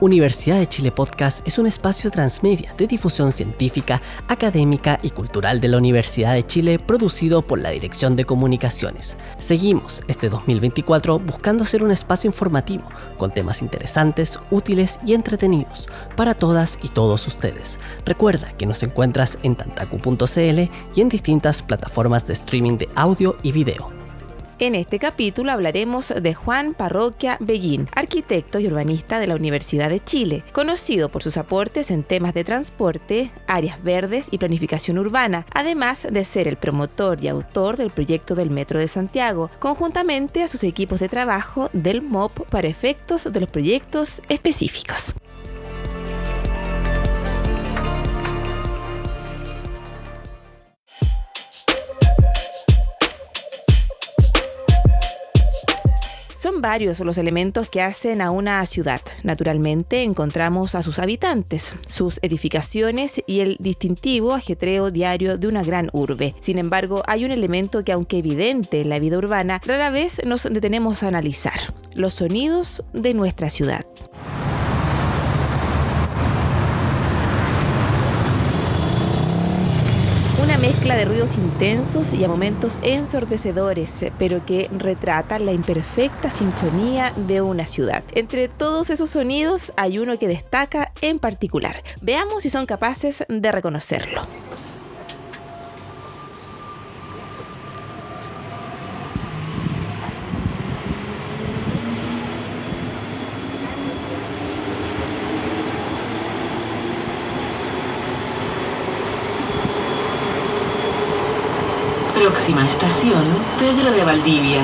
Universidad de Chile Podcast es un espacio transmedia de difusión científica, académica y cultural de la Universidad de Chile, producido por la Dirección de Comunicaciones. Seguimos este 2024 buscando ser un espacio informativo, con temas interesantes, útiles y entretenidos para todas y todos ustedes. Recuerda que nos encuentras en tantacu.cl y en distintas plataformas de streaming de audio y video. En este capítulo hablaremos de Juan Parroquia Beguín, arquitecto y urbanista de la Universidad de Chile, conocido por sus aportes en temas de transporte, áreas verdes y planificación urbana, además de ser el promotor y autor del proyecto del Metro de Santiago, conjuntamente a sus equipos de trabajo del MOP para efectos de los proyectos específicos. Son varios los elementos que hacen a una ciudad. Naturalmente encontramos a sus habitantes, sus edificaciones y el distintivo ajetreo diario de una gran urbe. Sin embargo, hay un elemento que, aunque evidente en la vida urbana, rara vez nos detenemos a analizar: los sonidos de nuestra ciudad. Una mezcla de ruidos intensos y a momentos ensordecedores, pero que retratan la imperfecta sinfonía de una ciudad. Entre todos esos sonidos hay uno que destaca en particular. Veamos si son capaces de reconocerlo. Próxima estación, Pedro de Valdivia.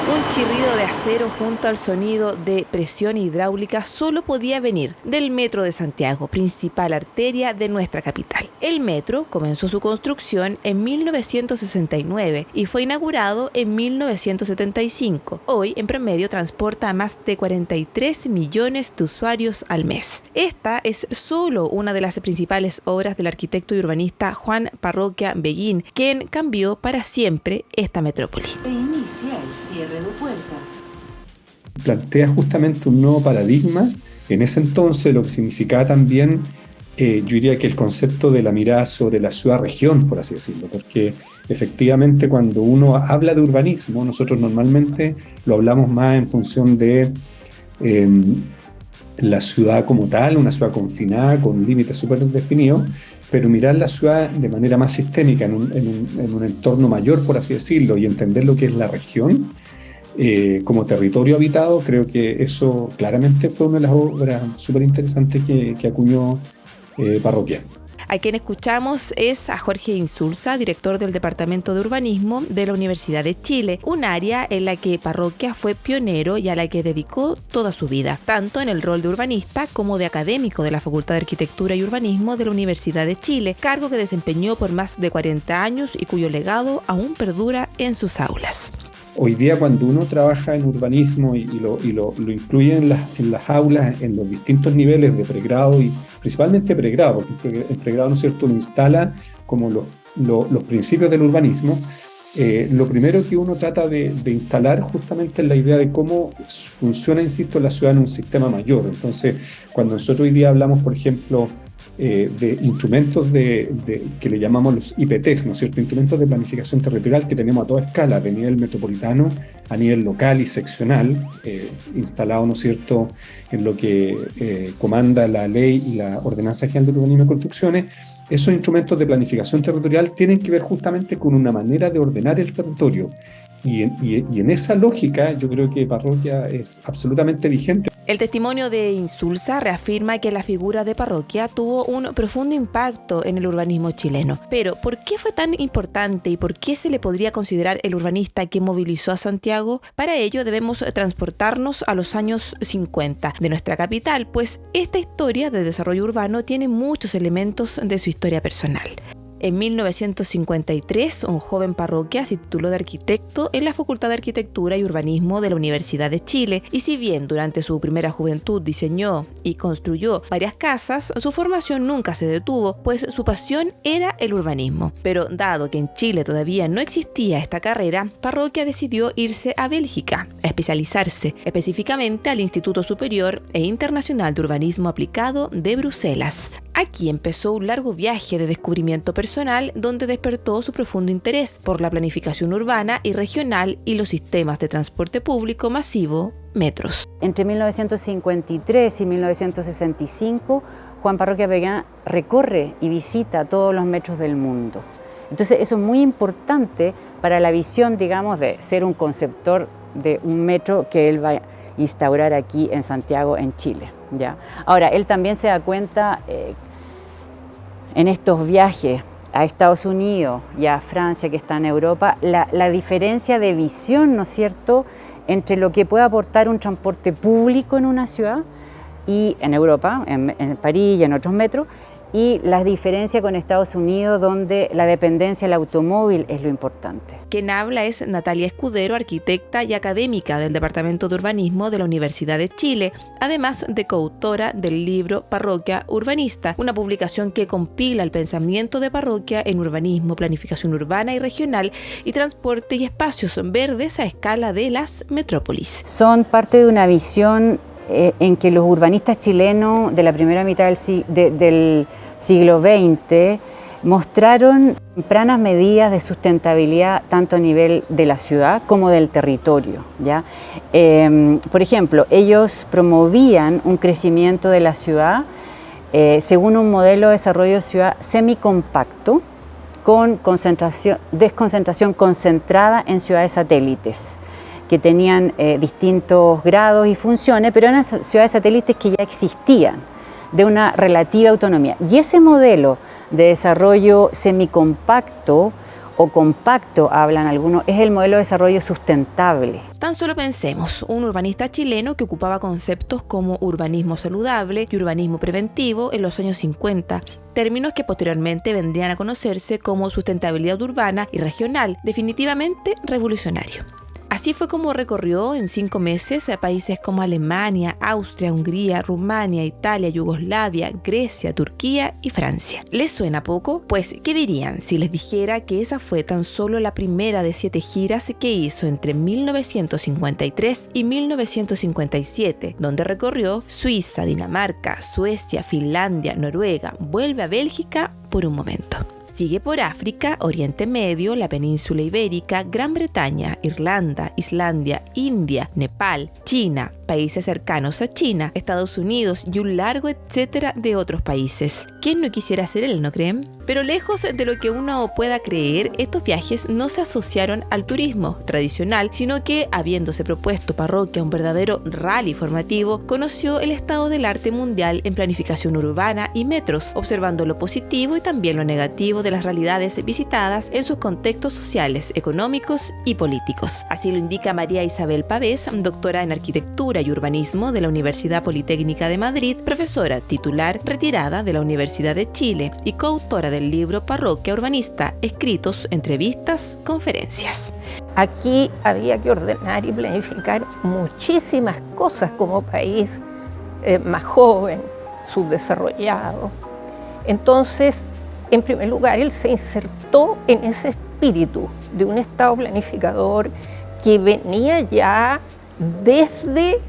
Un chirrido de acero junto al sonido de presión hidráulica solo podía venir del Metro de Santiago, principal arteria de nuestra capital. El metro comenzó su construcción en 1969 y fue inaugurado en 1975. Hoy, en promedio, transporta a más de 43 millones de usuarios al mes. Esta es solo una de las principales obras del arquitecto y urbanista Juan Parroquia Beguín, quien cambió para siempre esta metrópoli. Inicia el cierre de puertas. Plantea justamente un nuevo paradigma. En ese entonces lo que significaba también, yo diría que el concepto de la mirada sobre la ciudad-región, por así decirlo, porque efectivamente cuando uno habla de urbanismo, nosotros normalmente lo hablamos más en función de la ciudad como tal, una ciudad confinada, con límites súper definidos, pero mirar la ciudad de manera más sistémica, en un entorno mayor, por así decirlo, y entender lo que es la región como territorio habitado, creo que eso claramente fue una de las obras súper interesantes que acuñó Parroquia. A quien escuchamos es a Jorge Insulza, director del Departamento de Urbanismo de la Universidad de Chile, un área en la que Parroquia fue pionero y a la que dedicó toda su vida, tanto en el rol de urbanista como de académico de la Facultad de Arquitectura y Urbanismo de la Universidad de Chile, cargo que desempeñó por más de 40 años y cuyo legado aún perdura en sus aulas. Hoy día, cuando uno trabaja en urbanismo y lo incluye en las aulas, en los distintos niveles de pregrado y principalmente pregrado, porque el pregrado, ¿no es cierto?, lo instala como los principios del urbanismo. Lo primero que uno trata de instalar justamente es la idea de cómo funciona, insisto, la ciudad en un sistema mayor. Entonces, cuando nosotros hoy día hablamos, por ejemplo, de instrumentos que le llamamos los IPTs, ¿no es cierto?, instrumentos de planificación territorial que tenemos a toda escala, de nivel metropolitano, a nivel local y seccional, instalado, ¿no es cierto?, en lo que comanda la ley y la Ordenanza General de Urbanismo y Construcciones. Esos instrumentos de planificación territorial tienen que ver justamente con una manera de ordenar el territorio. Y en esa lógica yo creo que Parroquia es absolutamente vigente. El testimonio de Insulza reafirma que la figura de Parroquia tuvo un profundo impacto en el urbanismo chileno. Pero, ¿por qué fue tan importante y por qué se le podría considerar el urbanista que movilizó a Santiago? Para ello debemos transportarnos a los años 50 de nuestra capital, pues esta historia de desarrollo urbano tiene muchos elementos de su historia personal. En 1953, un joven parroquia se tituló de arquitecto en la Facultad de Arquitectura y Urbanismo de la Universidad de Chile, y si bien durante su primera juventud diseñó y construyó varias casas, su formación nunca se detuvo, pues su pasión era el urbanismo. Pero dado que en Chile todavía no existía esta carrera, Parroquia decidió irse a Bélgica, a especializarse específicamente al Instituto Superior e Internacional de Urbanismo Aplicado de Bruselas. Aquí empezó un largo viaje de descubrimiento personal donde despertó su profundo interés por la planificación urbana y regional y los sistemas de transporte público masivo, metros. Entre 1953 y 1965, Juan Parroquia Peguán recorre y visita todos los metros del mundo. Entonces eso es muy importante para la visión, digamos, de ser un conceptor de un metro que él va a instaurar aquí en Santiago, en Chile, ¿ya? Ahora, él también se da cuenta en estos viajes a Estados Unidos y a Francia, que está en Europa, la diferencia de visión, ¿no es cierto?, entre lo que puede aportar un transporte público en una ciudad y en Europa, en París y en otros metros, y la diferencia con Estados Unidos, donde la dependencia del automóvil es lo importante. Quien habla es Natalia Escudero, arquitecta y académica del Departamento de Urbanismo de la Universidad de Chile, además de coautora del libro Parroquia Urbanista, una publicación que compila el pensamiento de Parroquia en urbanismo, planificación urbana y regional y transporte y espacios verdes a escala de las metrópolis. Son parte de una visión en que los urbanistas chilenos de la primera mitad del siglo XX mostraron tempranas medidas de sustentabilidad tanto a nivel de la ciudad como del territorio, ¿ya? Por ejemplo, ellos promovían un crecimiento de la ciudad según un modelo de desarrollo de ciudad semicompacto con desconcentración concentrada en ciudades satélites que tenían distintos grados y funciones, pero eran ciudades satélites que ya existían, de una relativa autonomía. Y ese modelo de desarrollo semicompacto o compacto, hablan algunos, es el modelo de desarrollo sustentable. Tan solo pensemos, un urbanista chileno que ocupaba conceptos como urbanismo saludable y urbanismo preventivo en los años 50, términos que posteriormente vendrían a conocerse como sustentabilidad urbana y regional, definitivamente revolucionario. Así fue como recorrió en 5 meses a países como Alemania, Austria, Hungría, Rumania, Italia, Yugoslavia, Grecia, Turquía y Francia. ¿Les suena poco? Pues, ¿qué dirían si les dijera que esa fue tan solo la primera de 7 giras que hizo entre 1953 y 1957, donde recorrió Suiza, Dinamarca, Suecia, Finlandia, Noruega, vuelve a Bélgica por un momento? Sigue por África, Oriente Medio, la península ibérica, Gran Bretaña, Irlanda, Islandia, India, Nepal, China, países cercanos a China, Estados Unidos y un largo etcétera de otros países. ¿Quién no quisiera ser él, no creen? Pero lejos de lo que uno pueda creer, estos viajes no se asociaron al turismo tradicional, sino que, habiéndose propuesto Parroquia un verdadero rally formativo, conoció el estado del arte mundial en planificación urbana y metros, observando lo positivo y también lo negativo de las realidades visitadas en sus contextos sociales, económicos y políticos. Así lo indica María Isabel Pavés, doctora en arquitectura y urbanismo de la Universidad Politécnica de Madrid, profesora titular retirada de la Universidad de Chile y coautora del libro Parroquia Urbanista, escritos, entrevistas, conferencias. Aquí había que ordenar y planificar muchísimas cosas como país más joven, subdesarrollado. Entonces, en primer lugar, él se insertó en ese espíritu de un Estado planificador que venía ya desde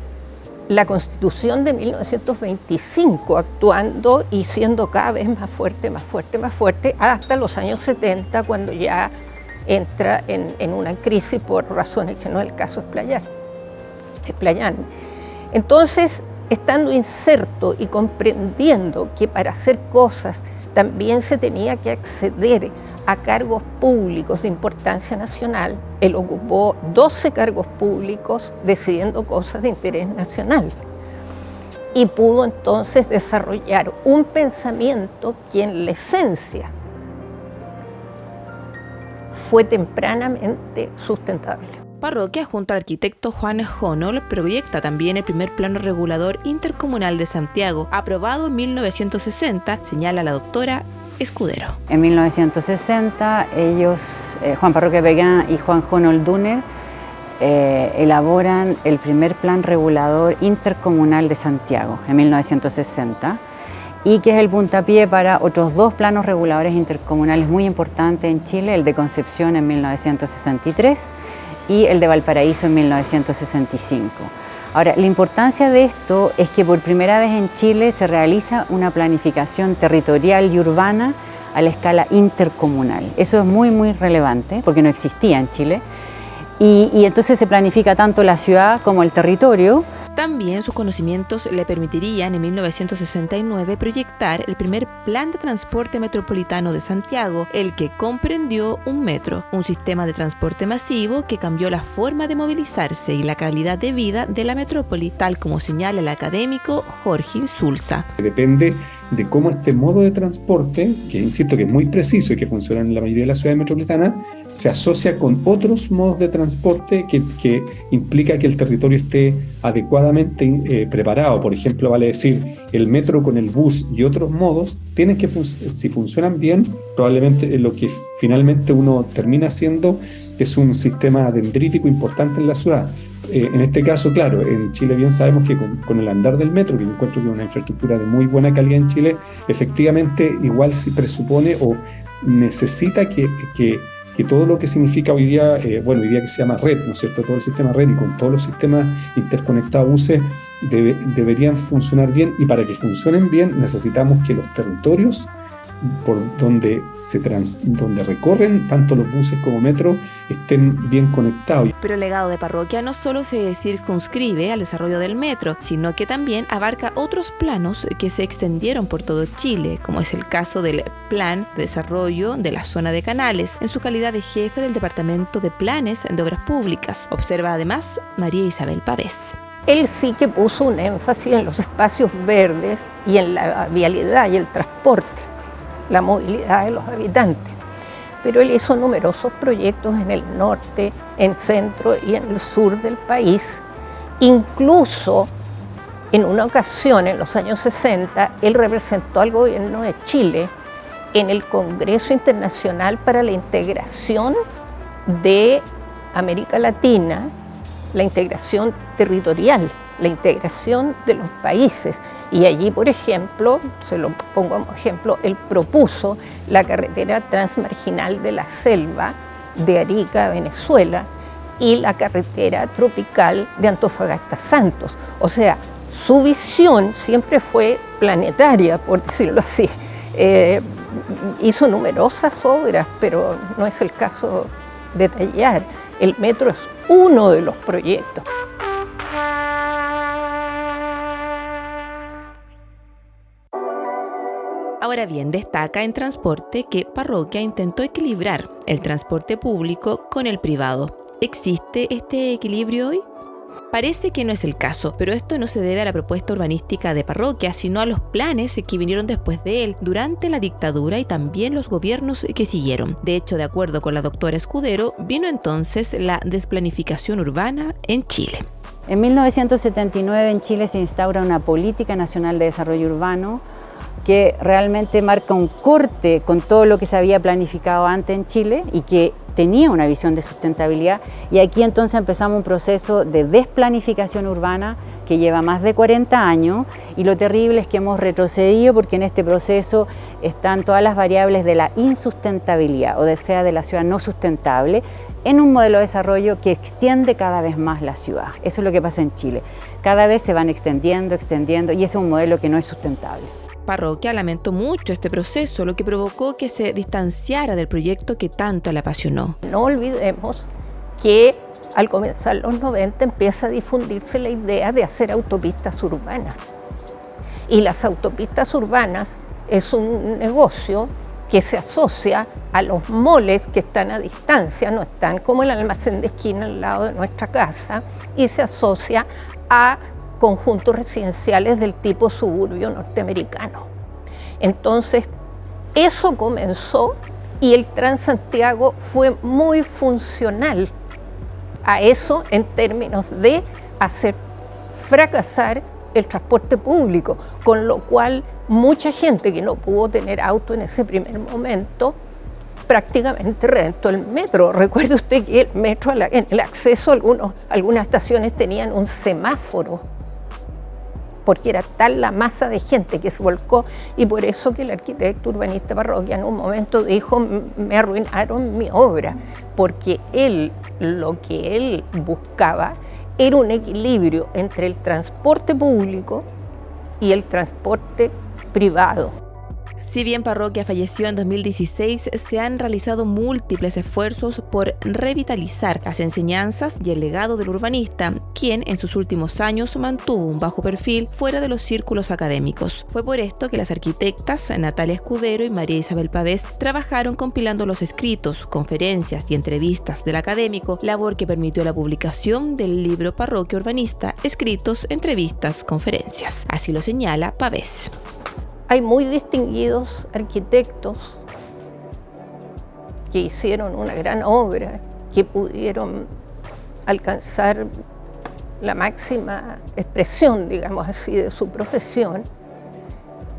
la Constitución de 1925, actuando y siendo cada vez más fuerte, hasta los años 70, cuando ya entra en una crisis por razones que no es el caso explayarme. Entonces, estando inserto y comprendiendo que para hacer cosas también se tenía que acceder a cargos públicos de importancia nacional, él ocupó 12 cargos públicos decidiendo cosas de interés nacional y pudo entonces desarrollar un pensamiento que en la esencia fue tempranamente sustentable. Parroquia, junto al arquitecto Juan Honol, proyecta también el primer plano regulador intercomunal de Santiago, aprobado en 1960, señala la doctora Escudero. En 1960, ellos, Juan Parroquia Pegán y Juan Honol Duner, elaboran el primer plan regulador intercomunal de Santiago en 1960 y que es el puntapié para otros dos planos reguladores intercomunales muy importantes en Chile, el de Concepción en 1963 y el de Valparaíso en 1965. Ahora, la importancia de esto es que por primera vez en Chile se realiza una planificación territorial y urbana a la escala intercomunal. Eso es muy relevante porque no existía en Chile. Y entonces se planifica tanto la ciudad como el territorio. También sus conocimientos le permitirían en 1969 proyectar el primer plan de transporte metropolitano de Santiago, el que comprendió un metro, un sistema de transporte masivo que cambió la forma de movilizarse y la calidad de vida de la metrópoli, tal como señala el académico Jorge Insulza. Depende de cómo este modo de transporte, que insisto que es muy preciso y que funciona en la mayoría de las ciudades metropolitanas, se asocia con otros modos de transporte que implica que el territorio esté adecuadamente preparado. Por ejemplo, vale decir, el metro con el bus y otros modos tienen que, si funcionan bien, probablemente lo que finalmente uno termina haciendo es un sistema dendrítico importante en la ciudad. En este caso, claro, en Chile bien sabemos que con el andar del metro, que yo encuentro que es una infraestructura de muy buena calidad en Chile, efectivamente igual se presupone o necesita que todo lo que significa hoy día, hoy día que se llama red, ¿no es cierto?, todo el sistema red y con todos los sistemas interconectados buses deberían funcionar bien, y para que funcionen bien necesitamos que los territorios por donde recorren tanto los buses como metro estén bien conectados. Pero el legado de Parroquia no solo se circunscribe al desarrollo del metro, sino que también abarca otros planos que se extendieron por todo Chile, como es el caso del Plan de Desarrollo de la Zona de Canales, en su calidad de jefe del Departamento de Planes de Obras Públicas, observa además María Isabel Pavés. Él sí que puso un énfasis en los espacios verdes y en la vialidad y el transporte, la movilidad de los habitantes. Pero él hizo numerosos proyectos en el norte, en centro y en el sur del país. Incluso en una ocasión, en los años 60, él representó al gobierno de Chile en el Congreso Internacional para la Integración de América Latina, la integración territorial, la integración de los países. Y allí, por ejemplo, se lo pongo como ejemplo, él propuso la carretera transmarginal de la selva de Arica, Venezuela, y la carretera tropical de Antofagasta, Santos. O sea, su visión siempre fue planetaria, por decirlo así. Hizo numerosas obras, pero no es el caso detallar. El metro es uno de los proyectos. Ahora bien, destaca en transporte que Parroquia intentó equilibrar el transporte público con el privado. ¿Existe este equilibrio hoy? Parece que no es el caso, pero esto no se debe a la propuesta urbanística de Parroquia, sino a los planes que vinieron después de él, durante la dictadura y también los gobiernos que siguieron. De hecho, de acuerdo con la doctora Escudero, vino entonces la desplanificación urbana en Chile. En 1979 en Chile se instaura una política nacional de desarrollo urbano que realmente marca un corte con todo lo que se había planificado antes en Chile y que tenía una visión de sustentabilidad, y aquí entonces empezamos un proceso de desplanificación urbana que lleva más de 40 años, y lo terrible es que hemos retrocedido porque en este proceso están todas las variables de la insustentabilidad, o sea, de la ciudad no sustentable, en un modelo de desarrollo que extiende cada vez más la ciudad. Eso es lo que pasa en Chile. Cada vez se van extendiendo, y ese es un modelo que no es sustentable. Parroquia lamentó mucho este proceso, lo que provocó que se distanciara del proyecto que tanto le apasionó. No olvidemos que al comenzar los 90 empieza a difundirse la idea de hacer autopistas urbanas. Y las autopistas urbanas es un negocio que se asocia a los moles que están a distancia, no están como el almacén de esquina al lado de nuestra casa, y se asocia a conjuntos residenciales del tipo suburbio norteamericano. Entonces, eso comenzó, y el Transantiago fue muy funcional a eso en términos de hacer fracasar el transporte público, con lo cual mucha gente que no pudo tener auto en ese primer momento prácticamente reventó el metro. Recuerde usted que el metro, en el acceso, algunas estaciones tenían un semáforo, porque era tal la masa de gente que se volcó, y por eso que el arquitecto urbanista Parroquia en un momento dijo: me arruinaron mi obra, porque lo que él buscaba era un equilibrio entre el transporte público y el transporte privado. Si bien Parroquia falleció en 2016, se han realizado múltiples esfuerzos por revitalizar las enseñanzas y el legado del urbanista, quien en sus últimos años mantuvo un bajo perfil fuera de los círculos académicos. Fue por esto que las arquitectas Natalia Escudero y María Isabel Pavés trabajaron compilando los escritos, conferencias y entrevistas del académico, labor que permitió la publicación del libro Parroquia Urbanista, Escritos, Entrevistas, Conferencias. Así lo señala Pavés. Hay muy distinguidos arquitectos que hicieron una gran obra, que pudieron alcanzar la máxima expresión, digamos así, de su profesión,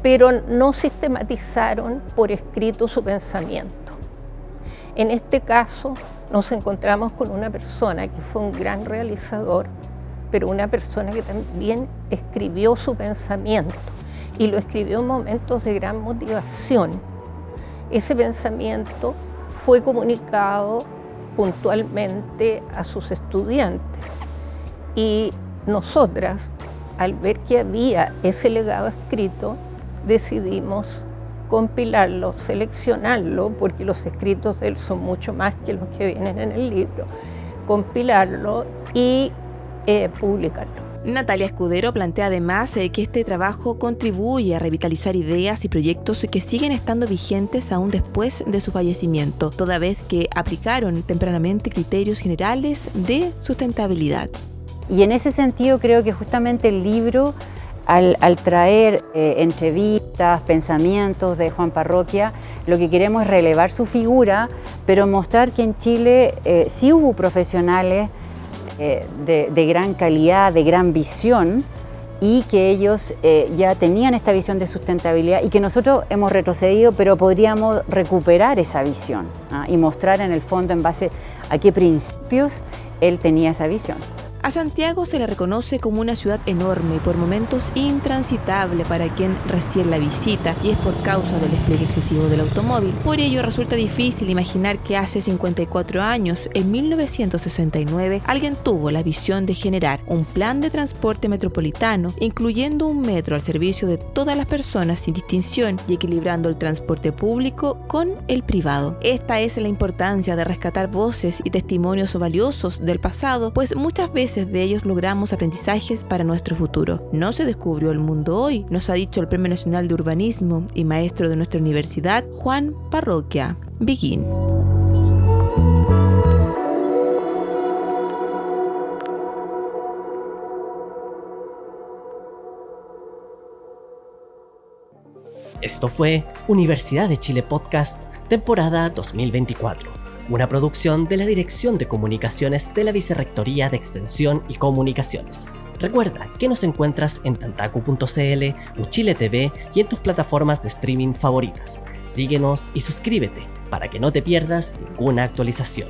pero no sistematizaron por escrito su pensamiento. En este caso nos encontramos con una persona que fue un gran realizador, pero una persona que también escribió su pensamiento, y lo escribió en momentos de gran motivación. Ese pensamiento fue comunicado puntualmente a sus estudiantes, y nosotras, al ver que había ese legado escrito, decidimos compilarlo, seleccionarlo, porque los escritos de él son mucho más que los que vienen en el libro, compilarlo y publicarlo. Natalia Escudero plantea además que este trabajo contribuye a revitalizar ideas y proyectos que siguen estando vigentes aún después de su fallecimiento, toda vez que aplicaron tempranamente criterios generales de sustentabilidad. Y en ese sentido creo que justamente el libro, al traer entrevistas, pensamientos de Juan Parroquia, lo que queremos es relevar su figura, pero mostrar que en Chile sí hubo profesionales de gran calidad, de gran visión, y que ellos ya tenían esta visión de sustentabilidad y que nosotros hemos retrocedido, pero podríamos recuperar esa visión, ¿no? Y mostrar en el fondo en base a qué principios él tenía esa visión. A Santiago se le reconoce como una ciudad enorme y por momentos intransitable para quien recién la visita, y es por causa del despliegue excesivo del automóvil. Por ello resulta difícil imaginar que hace 54 años, en 1969, alguien tuvo la visión de generar un plan de transporte metropolitano, incluyendo un metro al servicio de todas las personas sin distinción y equilibrando el transporte público con el privado. Esta es la importancia de rescatar voces y testimonios valiosos del pasado, pues muchas veces de ellos logramos aprendizajes para nuestro futuro. No se descubrió el mundo hoy, nos ha dicho el Premio Nacional de Urbanismo y maestro de nuestra universidad, Juan Parroquia. Begin. Esto fue Universidad de Chile Podcast, temporada 2024. Una producción de la Dirección de Comunicaciones de la Vicerrectoría de Extensión y Comunicaciones. Recuerda que nos encuentras en tantacu.cl, Uchile TV y en tus plataformas de streaming favoritas. Síguenos y suscríbete para que no te pierdas ninguna actualización.